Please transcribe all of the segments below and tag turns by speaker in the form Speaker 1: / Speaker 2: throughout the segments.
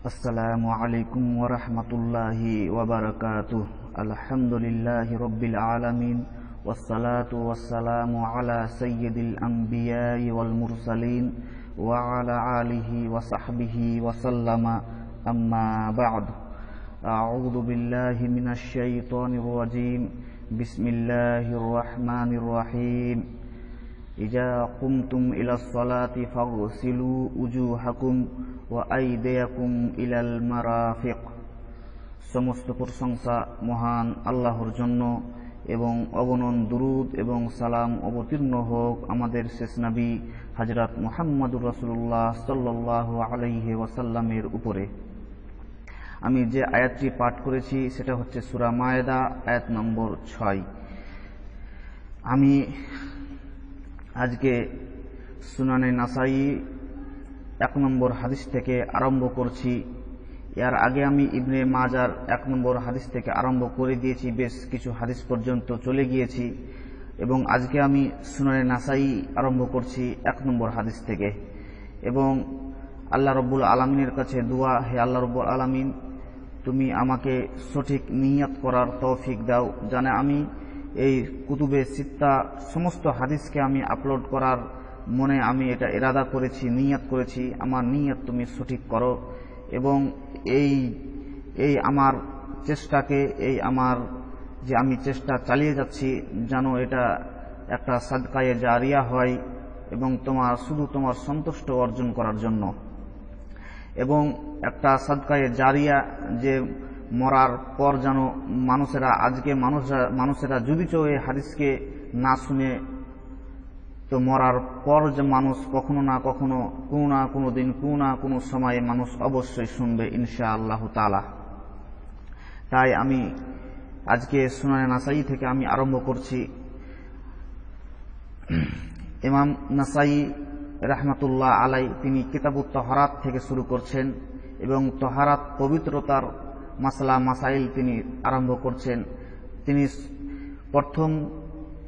Speaker 1: Assalamualaikum warahmatullahi wabarakatuh. Alhamdulillahi rabbil alamin. Wassalatu wassalamu ala sayyidil anbiya'i wal mursalin wa ala alihi wa sahbihi wa sallama, amma ba'd. A'udzu billahi minasy syaithanir rajim. Bismillahirrahmanirrahim. Idza qumtum ila sholati faghsilu wujuhakum wa aydiyakum ilal marafiq। সমস্ত প্রশংসা মহান আল্লাহর জন্য এবং অগণন দুরূদ এবং সালাম অবতীর্ণ হোক আমাদের শেষ নবী হযরত মুহাম্মদুর রাসূলুল্লাহ সাল্লাল্লাহু আলাইহি ওয়াসাল্লামের উপরে। আমি যে আয়াতটি পাঠ করেছি সেটা হচ্ছে সূরা মায়েদা আয়াত নম্বর 6। আমি আজকে সুনানে নাসাই 1 নম্বর হাদিস থেকে আরম্ভ করছি। এর আগে আমি ইবনে মাজার 1 নম্বর হাদিস থেকে আরম্ভ করে দিয়েছি, বেশ কিছু হাদিস পর্যন্ত চলে গিয়েছি এবং আজকে আমি সুনানে নাসাই আরম্ভ করছি 1 নম্বর হাদিস থেকে। এবং আল্লাহ রব্বুল আলামিনের কাছে দোয়া, হে আল্লাহ রব্বুল আলামিন, তুমি আমাকে সঠিক নিয়ত করার তৌফিক দাও, জানে আমি এই কুতুবে সিত্তা সমস্ত হাদিসকে আমি আপলোড করার মনে আমি এটা ইরাদা করেছি, নিয়ত করেছি। আমার নিয়ত তুমি সঠিক করো এবং এই আমার চেষ্টাকে, এই আমার যে আমি চেষ্টা চালিয়ে যাচ্ছি, যেন এটা একটা সাদকায়ে জারিয়া হয় এবং শুধু তোমার সন্তুষ্ট অর্জন করার জন্য, এবং একটা সাদকায়ে জারিয়া যে মরার পর যেন মানুষেরা যদি এই হাদিসকে না শুনে, তো মরার পর যে মানুষ কখনো না কখনো, কোনো না কোনো দিন, কোনো না কোনো সময়ে মানুষ অবশ্যই শুনবে ইনশাআল্লাহ তাআলা। তাই আমি আজকে সুনানে নাসাই থেকে আমি আরম্ভ করছি। ইমাম নাসাই রাহমাতুল্লাহ আলাই তিনি কিতাবুত তাহারাত থেকে শুরু করছেন এবং তাহারাত পবিত্রতার মাসলা মাসাইল তিনি আরম্ভ করছেন। তিনি প্রথম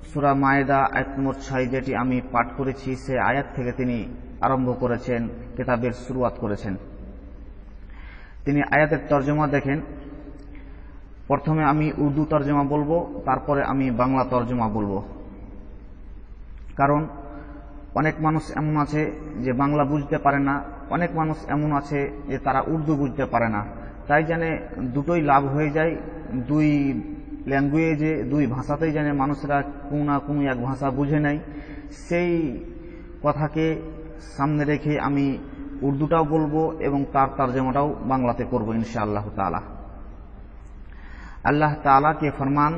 Speaker 1: সূরা মায়েদা আয়াত নম্বর 6 যেটি আমি পাঠ করেছি সে আয়াত থেকে তিনি আরম্ভ করেছেন, কিতাবের শুরুয়াত করেছেন। তিনি আয়াতের তরজমা দেখেন। প্রথমে আমি উর্দু তরজমা বলবো, তারপরে আমি বাংলা তরজমা বলবো, কারণ অনেক মানুষ এমন আছে যে বাংলা বুঝতে পারে না, অনেক মানুষ এমন আছে যে তারা উর্দু বুঝতে পারে না। তাই জানে দুটোই লাভ হয়ে যায়, দুই ল্যাঙ্গুয়েজে, দুই ভাষাতেই জানে মানুষেরা কোনো না কোনো এক ভাষা বুঝে নেয়। সেই কথাকে সামনে রেখে আমি উর্দুটাও বলবো এবং তার তরজমাটাও বাংলাতে করব इंशाअल्लाह ताला। अल्लाह ताला के फरमान,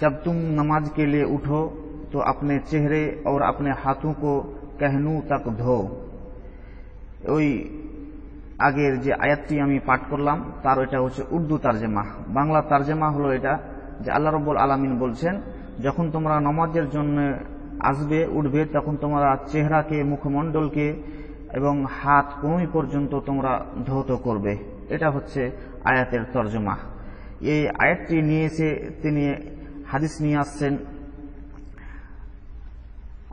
Speaker 1: जब तुम नमाज के लिए उठो तो अपने चेहरे और अपने हाथों को कहनू तक धो। ওই আগের যে আয়াতটি আমি পাঠ করলাম তার এটা হচ্ছে উর্দু তরজমা। বাংলা তরজমা হলো এটা যে আল্লাহ রাব্বুল আলামিন বলছেন, যখন তোমরা নামাজের জন্য উঠবে তখন তোমরা চেহারাকে, মুখমণ্ডলকে এবং হাত কনুই পর্যন্ত তোমরা ধৌত করবে। এটা হচ্ছে আয়াতের তরজমা। এই আয়াতটি নিয়ে এসে তিনি হাদিস নিয়ে আসছেন।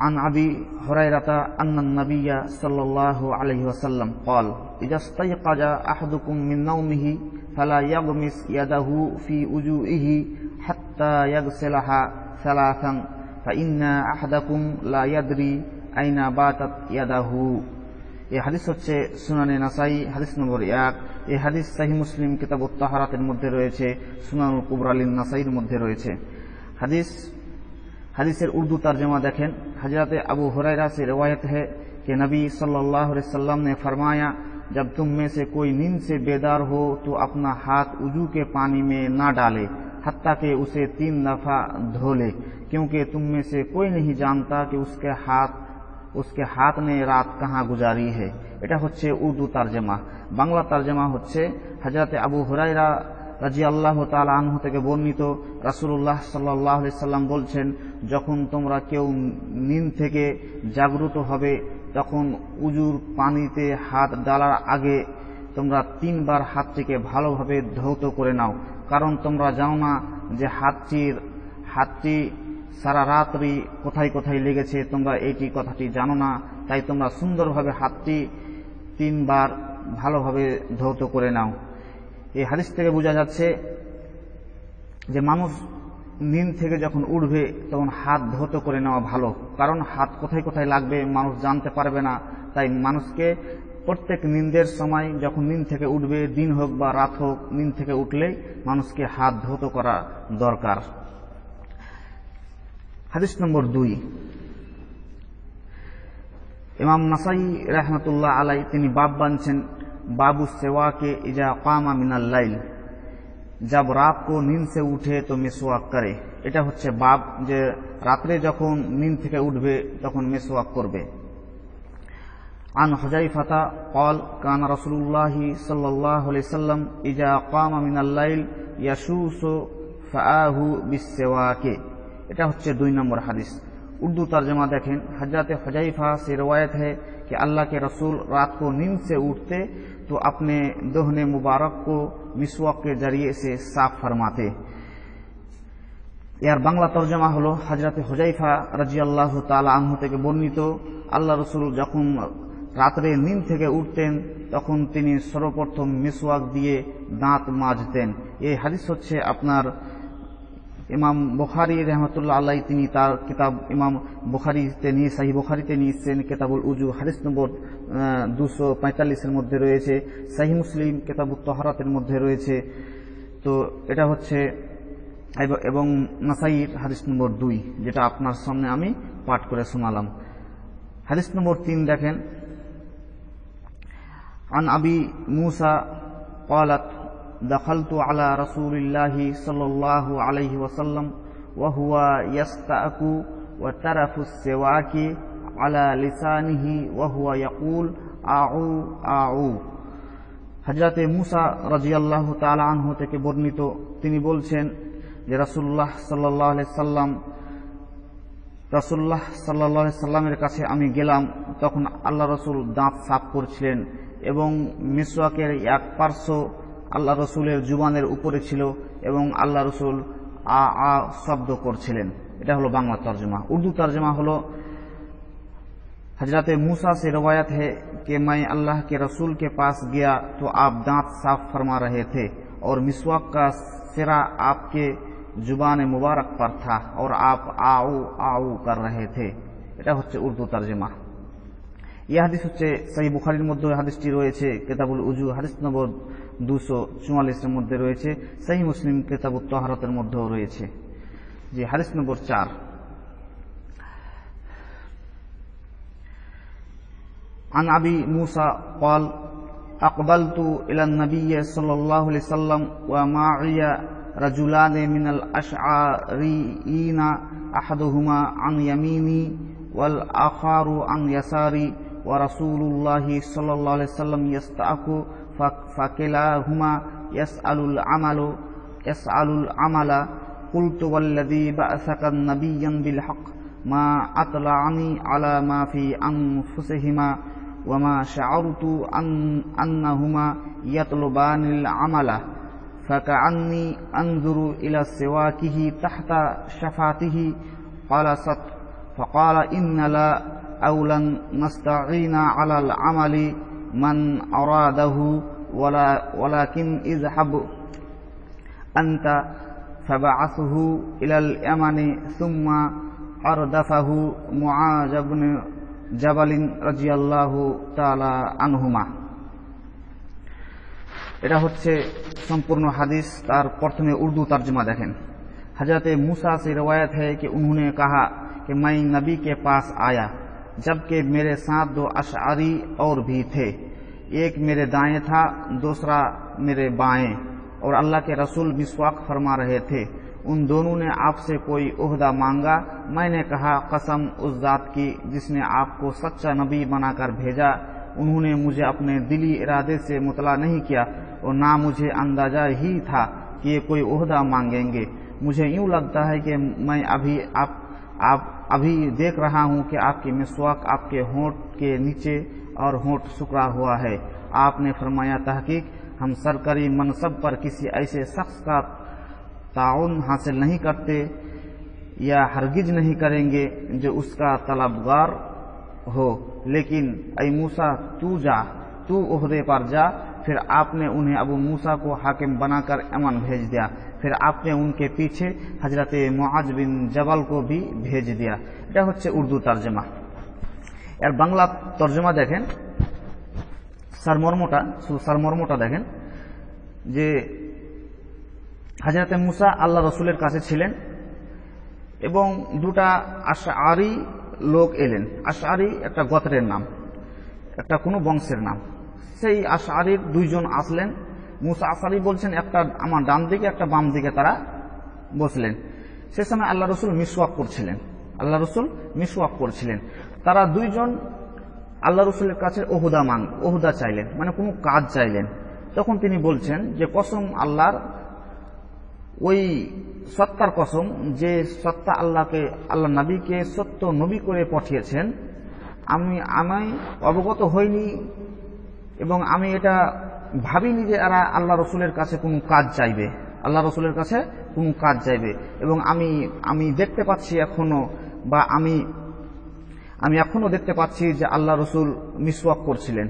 Speaker 1: عن أبي هريرة أن النبي صلى الله عليه وسلم قال إذا استيقظ أحدكم من نومه فلا يغمس يده في وجوهه حتى يغسلها ثلاثا فإن أحدكم لا يدري أين باتت يده। এই হাদিস হচ্ছে সুনানে নাসাই হাদিস নম্বর 1। এই হাদিস সহিহ মুসলিম কিতাবুত তাহারাতের মধ্যে রয়েছে, সুনানুল কুবরা লিন নাসাইর মধ্যে রয়েছে। हदीसের उर्दू तर्जमा देखें। हजरत अबू हुरैरा से रिवायत है कि नबी सल्लल्लाहु अलैहि वसल्लम ने फरमाया, जब तुम में से कोई नींद से बेदार हो तो अपना हाथ वुजू के पानी में ना डाले हत्ता कि उसे 3 दफा धो ले, क्योंकि तुम में से कोई नहीं जानता कि उसके हाथ ने रात कहाँ गुजारी है। এটা হচ্ছে উর্দু তরজমা। বাংলা তরজমা হচ্ছে হযরত আবু হুরায়রা রাদিয়াল্লাহু তাআলা আনহু থেকে বর্ণিত, রাসূলুল্লাহ সাল্লাল্লাহু আলাইহি সাল্লাম বলছেন, যখন তোমরা কেউ নিন থেকে জাগ্রত হবে তখন উজুর পানিতে হাত ডালার আগে তোমরা 3 বার হাতটিকে ভালোভাবে ধৌত করে নাও, কারণ তোমরা জানো না যে হাতটি সারা রাত্রি কোথায় কোথায় লেগেছে, তোমরা এইটি কথাটি জানো না। তাই তোমরা সুন্দরভাবে হাতটি 3 বার ভালোভাবে ধৌত করে নাও। এই হাদিস থেকে বোঝা যাচ্ছে যে মানুষ নিন থেকে যখন উঠবে তখন হাত ধৌত করে নেওয়া ভালো, কারণ হাত কোথায় কোথায় লাগবে মানুষ জানতে পারবে না। তাই মানুষকে প্রত্যেক নিন্দের সময় যখন নিন থেকে উঠবে, দিন হোক বা রাত হোক, নিন থেকে উঠলেই মানুষকে হাত ধৌত করা দরকার। হাদিস নম্বর 2, ইমাম নাসাই রাহমাতুল্লাহ আলাই তিনি বাব বানছেন बाबू सेवा के इजा कामा मिनल लाइल, जब रात को नींद से उठे तो मिसवाक करे। এটা হচ্ছে বাব যে রাতে যখন নিন্দ থেকে উঠবে তখন মিসওয়াক করবে। عن حذيفة قال كان رسول الله صلى الله عليه وسلم إذا قام من الليل يشوس فآه بالسواك। এটা হচ্ছে 2 নম্বর হাদিস। उर्दू तर्जमा देखें, हजरत हुजैफा से रिवायत है कि अल्लाह के रसूल रात को नींद से उठते तो अपने दोहने मुबारक को मिसवाक के जरिए से साफ फरमाते। यार बांग्ला तर्जमा हलो, हजरत हुजैफा রাদিয়াল্লাহু তাআলা আনহু থেকে বর্ণিত, আল্লাহ রসুল যখন রাত্রে নিন্দ থেকে উঠতেন তখন তিনি সর্বপ্রথম মিসওয়াক দিয়ে দাঁত মাজতেন। এই হাদিস হচ্ছে আপনার ইমাম বুখারী রহমতুল্লাহ আলাইহি তিনি তার কিতাব ইমাম বুখারীতে নিয়ে সহিহ বুখারীতে নিয়েছেন, কিতাবুল উজু হাদিস নম্বর 245 এর মধ্যে রয়েছে, সহিহ মুসলিম কিতাবুত তাহারাতের মধ্যে রয়েছে। তো এটা হচ্ছে এবং নাসাইর হাদিস নম্বর 2, যেটা আপনার সামনে আমি পাঠ করে শোনালাম। হাদিস নম্বর 3 দেখেন, عن أبي موسى قالت دخلت على رسول الله صلى الله عليه وسلم وهو يستأك وترف السواك على لسانه وهو يقول আউ আউ। হযরত মুসা রাদিয়াল্লাহু তাআলা আনহু থেকে বর্ণিত, তিনি বলছেন যে রাসূলুল্লাহ সাল্লাল্লাহু আলাইহি সাল্লামের কাছে আমি গেলাম, তখন আল্লাহ রসুল দাঁত সাফ করছিলেন এবং মিসওয়াকের এক পার্শ্ব আল্লাহ রসুলের জুবানের উপরে ছিল এবং আল্লাহ রসুল আ আ শব্দ করছিলেন। এটা হলো বাংলা তর্জমা। উর্দু তর্জমা হলো, हजरत मूसा से रवायत है कि मैं अल्लाह के रसूल के पास गया तो आप दांत साफ फरमा रहे थे और मिसवाक का सिरा आपके जुबान मुबारक पर था और आप आऊ आऊ कर रहे थे। এটা হচ্ছে উর্দু তর্জমা। এই হাদিস হচ্ছে সহিহ বুখারীর মধ্যে হাদিসটি রয়েছে, কিতাবুল উজু হাদিস নম্বর 244 এর মধ্যে রয়েছে, সহিহ মুসলিম কিতাবুত তাহারাতের মধ্যেও রয়েছে। যে হাদিস নম্বর 4, عن أبي موسى قال أقبلت إلى النبي صلى الله عليه وسلم ومعي رجلان من الأشعريين أحدهما عن يميني والآخر عن يساري ورسول الله صلى الله عليه وسلم يستأك فكلاهما يسأل العمل قلت والذي بعثك نبيا بالحق ما أطلعني على ما في أنفسهما وما شعرت أنهما يطلبان العمل فكأني أنظر إلى سواكه تحت شفاته قال ست فقال إن لا أولا نستعين على العمل من أراده ولكن اذهب أنت فبعثه إلى اليمن ثم أردفه معاذ بن جبل رضي الله تعالى عنهما। এটা হচ্ছে संपूर्ण हादिस। तार प्रथमे उर्दू तर्जुमा देखें, हजरत मूसा से रिवायत है कि उन्होंने कहा कि मैं नबी के पास आया जबकि मेरे साथ 2 अशआरी और भी थे, एक मेरे दाएं था दूसरा मेरे बाएं, और अल्लाह के रसूल मिसवाक फरमा रहे थे। उन दोनों ने आपसे कोई ओहदा मांगा। मैंने कहा कसम उस जात की जिसने आपको सच्चा नबी बनाकर भेजा, उन्होंने मुझे अपने दिली इरादे से मुतला नहीं किया और ना मुझे अंदाजा ही था कि ये कोई ओहदा मांगेंगे। मुझे यूं लगता है कि मैं अभी देख रहा हूं कि आपकी मिसवाक आपके होंठ के नीचे और होंठ सुकड़ा हुआ है। आपने फरमाया तहकीक हम सरकारी मनसब पर किसी ऐसे शख्स का ताउन हासिल नहीं करते या हरगिज नहीं करेंगे जो उसका तलबगार हो, लेकिन ऐ मूसा तू तू ओहदे पर जा। फिर आपने उन्हें अबू मूसा को हाकिम बनाकर यमन भेज दिया। फिर आपने उनके पीछे हजरत मुआज बिन जबल को भी भेज दिया। এটা হচ্ছে উর্দু তরজমা। এর বাংলা তরজমা দেখেন, সারমর্মটা দেখেন যে হযরত মুসা আল্লাহ রসুলের কাছে ছিলেন এবং দুটা আশআরি লোক এলেন। আশআরি একটা গোত্রের নাম, একটা কোনো বংশের নাম। সেই আশআরির দুইজন আসলেন। মুসা আশআরি বলছেন একটা আমার ডান দিকে, একটা বাম দিকে তারা বসলেন। সে সময় আল্লাহ রসুল মিসওয়াক করছিলেন। তারা দুইজন আল্লাহ রসুলের কাছে ওহুদা চাইলেন, মানে কোনো কাজ চাইলেন। তখন তিনি বলছেন যে কসম আল্লাহর, ওই সত্তার কসম যে সত্তা আল্লাহ নবীকে সত্য নবী করে পাঠিয়েছেন, আমি অবগত হইনি এবং আমি এটা ভাবিনি যে এরা আল্লাহ রসুলের কাছে কোনো কাজ চাইবে। এবং আমি দেখতে পাচ্ছি এখনো, বা আমি এখনো দেখতে পাচ্ছি যে আল্লাহ রসুল মিসওয়াক করছিলেন।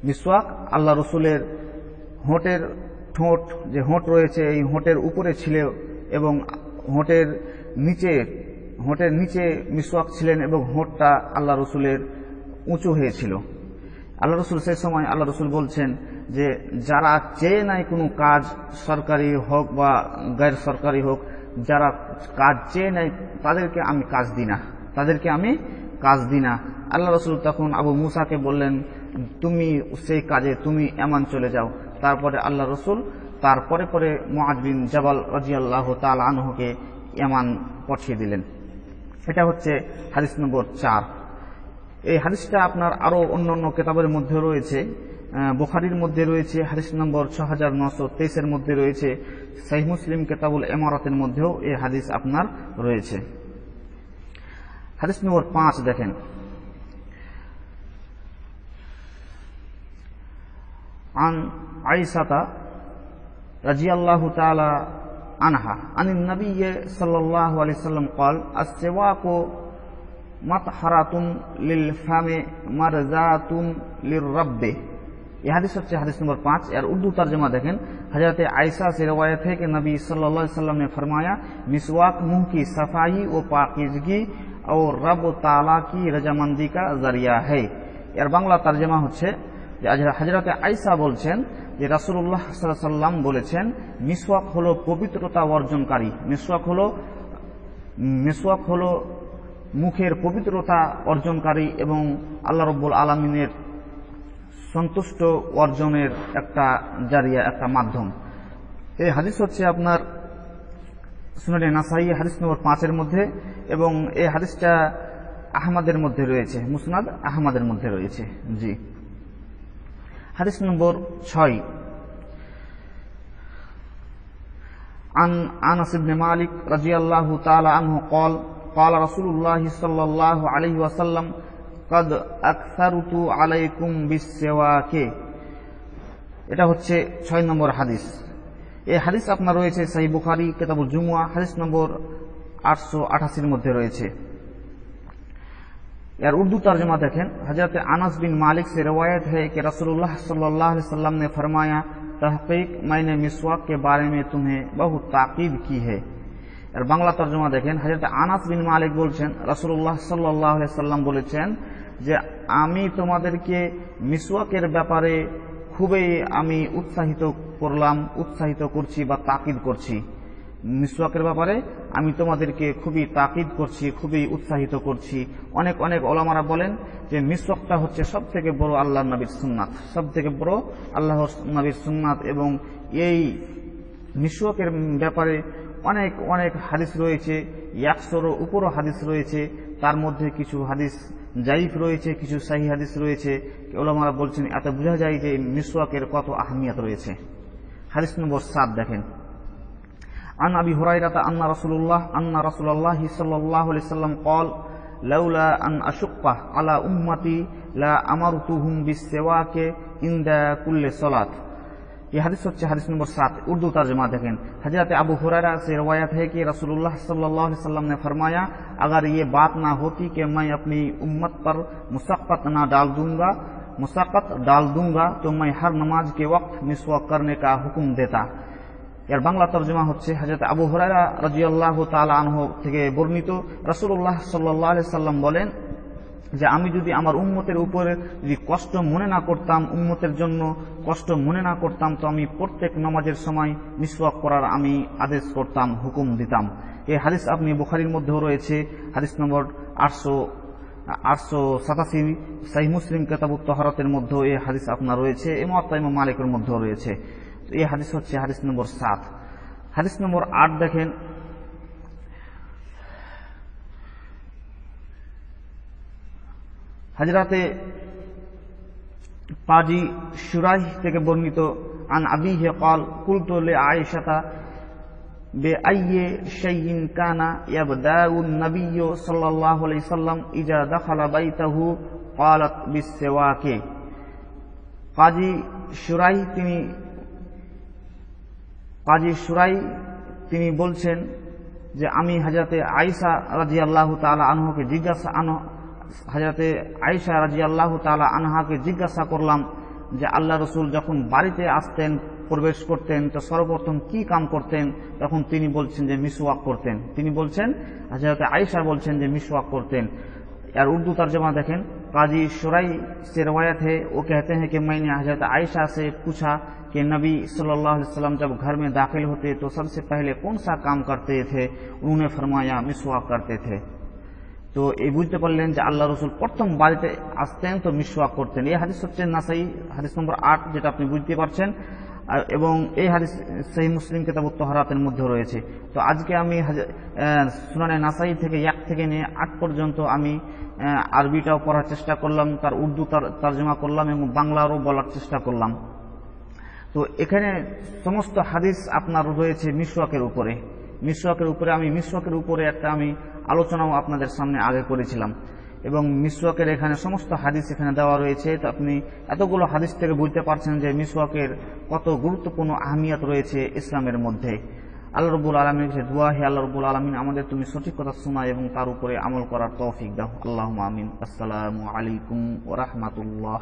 Speaker 1: মিসওয়াক আল্লাহ রসুলের হোঁট রয়েছে, এই হোঁটের উপরে ছিল এবং হোঁটের নিচে মিসওয়াক ছিলেন এবং হোঁটটা আল্লাহ রসুলের উঁচু হয়েছিল। আল্লাহ রসুল সেই সময় আল্লাহ রসুল বলছেন যে যারা চেয়ে নাই কোনো কাজ, সরকারি হোক বা গैर সরকারি হোক, যারা কাজ চেয়ে নাই তাদেরকে আমি কাজ দিই না। আল্লাহ রসুল তখন আবু মুসাকে বললেন তুমি সেই কাজে তুমি এমন চলে যাও। তারপরে আল্লাহ রসুল পরে মুআজ বিন জাবাল রাদিয়াল্লাহু তাআলা আনহুকে ইয়ামান পাঠিয়ে দিলেন। এটা হচ্ছে হাদিস নম্বর 4। এই হাদিসটা আপনার আরো অন্যান্য কিতাবের মধ্যে রয়েছে। বুখারীর মধ্যে রয়েছে, হাদিস নম্বর 6923 এর মধ্যে রয়েছে, সহিহ মুসলিম কিতাবুল ইমারাতের মধ্যেও এই হাদিস আপনার রয়েছে। হাদিস নম্বর 5 দেখেন, عن عائشة رضي الله تعالى عنها عن النبي صلى الله عليه وسلم قال السواك مطهرة للفم مرضاة للرب। ये हदीस হচ্ছে হাদিস নম্বর 5। এর উর্দু তরজমা দেখেন, हजरत आयशा से रवायत है कि नबी सल्लल्लाहु अलैहि वसल्लम ने फरमाया मिसवाक मुंह की सफाई व पाकीज़गी और रब ताला की रजामंदी का जरिया है। এর বাংলা তরজমা হচ্ছে যে হযরত আয়েশা বলছেন যে রাসূলুল্লাহ সাল্লাল্লাহু আলাইহি ওয়াসাল্লাম বলেছেন মিসওয়াক হলো পবিত্রতা অর্জনকারী। মিসওয়াক হলো মুখের পবিত্রতা অর্জনকারী এবং আল্লাহ রাব্বুল আলামিনের সন্তুষ্ট অর্জনের একটা জারিয়া, একটা মাধ্যম। এই হাদিস হচ্ছে আপনার সুনানে নাসাই হাদিস নম্বর 5 এর মধ্যে, এবং এই হাদিসটা আহমদের মধ্যে রয়েছে, মুসনাদ আহমদের মধ্যে রয়েছে। জি। হাদিস নম্বর 6 عن أنس بن مالك رضي الله تعالى عنه قال رسول الله صلى الله عليه وسلم قد أكثرت عليكم بالسواك। এটা হচ্ছে 6 নম্বর হাদিস। এই হাদিস আপনার রয়েছে সহিহ বুখারী কিতাবুল জুমুআহ হাদিস নম্বর 888 এর মধ্যে রয়েছে। यार उर्दू तर्जुमा देखें, हजरत अनस बिन मालिक से रवायत है कि रसूलुल्लाह सल्लल्लाहु अलैहि वसल्लम ने फरमाया तहकीक मैंने मिसवाक के बारे में तुम्हें बहुत ताकीद की है। और बांग्ला तर्जुमा देखें, हजरत अनस बिन मालिक बोलছেন রাসূলুল্লাহ সাল্লাল্লাহু আলাইহি ওয়াসাল্লাম বলেছেন যে আমি তোমাদেরকে মিসওয়াকের ব্যাপারে খুবই আমি উৎসাহিত করছি বা তাকিদ করছি। মিসওয়াকের ব্যাপারে আমি তোমাদেরকে খুবই তাকিদ করছি, খুবই উৎসাহিত করছি। অনেক ওলামারা বলেন যে মিসওয়াকটা হচ্ছে সবথেকে বড় আল্লাহর নবীর সুন্নাত, সবথেকে বড় আল্লাহর নবীর সুন্নাত। এবং এই মিসওয়াকের ব্যাপারে অনেক হাদিস রয়েছে, 100-এর উপরও হাদিস রয়েছে। তার মধ্যে কিছু হাদিস জাইফ রয়েছে, কিছু সহিহ হাদিস রয়েছে। ওলামারা বলছেন এত বোঝা যায় যে মিসওয়াকের কত আহমিয়ত রয়েছে। হাদিস নম্বর 7 দেখেন, عن أبي هريرة أن رسول الله صلى الله عليه وسلم قال لولا أن أشق على أمتي لا أمرتهم بالسواك عند كل صلاة। ये हदीस হচ্ছে হাদিস নম্বর 7। उर्दू तर्जुमा देखें, हजरत अबू हुरैरा से रवायत है कि रसूलुल्लाह सल्लल्लाहु अलैहि वसल्लम ने फरमाया अगर ये बात ना होती कि मैं अपनी उम्मत पर मुशक्कत ना डाल दूंगा मुसाक़त डाल दूंगा तो मैं हर नमाज के वक्त मिसवाक करने का हुक्म देता। এর বাংলা তরজমা হচ্ছে হযরত আবু হুরায়রা রাদিয়াল্লাহু তাআলা আনহু থেকে বর্ণিত, রাসূলুল্লাহ সাল্লাল্লাহু আলাইহি সাল্লাম বলেন যে আমি যদি আমার উম্মতের উপরে যদি কষ্ট মনে না করতাম, উম্মতের জন্য কষ্ট মনে না করতাম, তো আমি প্রত্যেক নামাজের সময় মিসওয়াক করার আমি আদেশ করতাম, হুকুম দিতাম। এই হাদিস আপনি বুখারীর মধ্যেও রয়েছে, হাদিস নম্বর 887, সহিহ মুসলিম কিতাবুত তাহারাতের মধ্যেও এই হাদিস আপনার রয়েছে, মুওয়াত্তা ইমাম মালিকের মধ্যেও রয়েছে। তো এই হাদিস হচ্ছে হাদিস নম্বর 7। হাদিস নম্বর 8 দেখেন, হযরতে কাজী শুরাইহ থেকে বর্ণিত, আন আবিহি قال قلت لعائشة بأي شيء كان يبدأ النبي صلى الله عليه وسلم إذا دخل بيته قالت بالسواك। কাজী শুরাইহ তিনি বলছেন যে আমি হযরতে আয়েশা রাদিয়াল্লাহু তাআলা আনহাকে জিজ্ঞাসা করলাম যে আল্লাহ রাসূল যখন বাড়িতে আসতেন, প্রবেশ করতেন, তো সর্বপ্রথম কি কাম করতেন? তখন তিনি বলছেন যে মিসওয়াক করতেন। তিনি বলছেন, হযরত আয়েশা বলছেন যে মিসওয়াক করতেন। यार उर्दू तर्जमा देखें, काजी शुराई से रवायत है, वो कहते हैं कि मैंने हजरत आयशा से पूछा कि नबी सल्लल्लाहु अलैहि वसल्लम जब घर में दाखिल होते तो सबसे पहले कौन सा काम करते थे? उन्होंने फरमाया मिसवाक करते थे। তো এই বুঝতে পারলেন যে আল্লাহ রাসূল প্রথম বাড়িতে আসতেন তো মিসওয়াক করতেন। এই হাদিস হচ্ছে নাসাই হাদিস নম্বর 8, যেটা আপনি বুঝতে পারছেন, এবং এই হাদিস সহিহ মুসলিম কিতাবুত তাহারাতের মধ্যে রয়েছে। তো আজকে আমি সুনানে নাসাই থেকে 1 থেকে নিয়ে 8 পর্যন্ত আমি আরবিটাও পড়ার চেষ্টা করলাম, তার উর্দু তর্জমা করলাম এবং বাংলারও বলার চেষ্টা করলাম। তো এখানে সমস্ত হাদিস আপনার রয়েছে মিসওয়াকের উপরে। আমি মিসওয়াকের উপরে একটা আলোচনাও আপনাদের সামনে আগে করেছিলাম, এবং মিসওয়াকের এখানে সমস্ত হাদিস এখানে দেওয়া রয়েছে। তো আপনি এতগুলো হাদিস থেকে বুঝতে পারছেন যে মিসওয়াকের কত গুরুত্বপূর্ণ আহমিয়ত রয়েছে ইসলামের মধ্যে। আল্লাহ রাব্বুল আলামিনের কাছে দোয়া, হে আল্লাহ রাব্বুল আলামিন আমাদের তুমি সঠিক কথা শোনা এবং তার উপরে আমল করার তৌফিক দাও। আল্লাহুম্মা আমিন। আসসালামু আলাইকুম ওয়া রাহমাতুল্লাহ।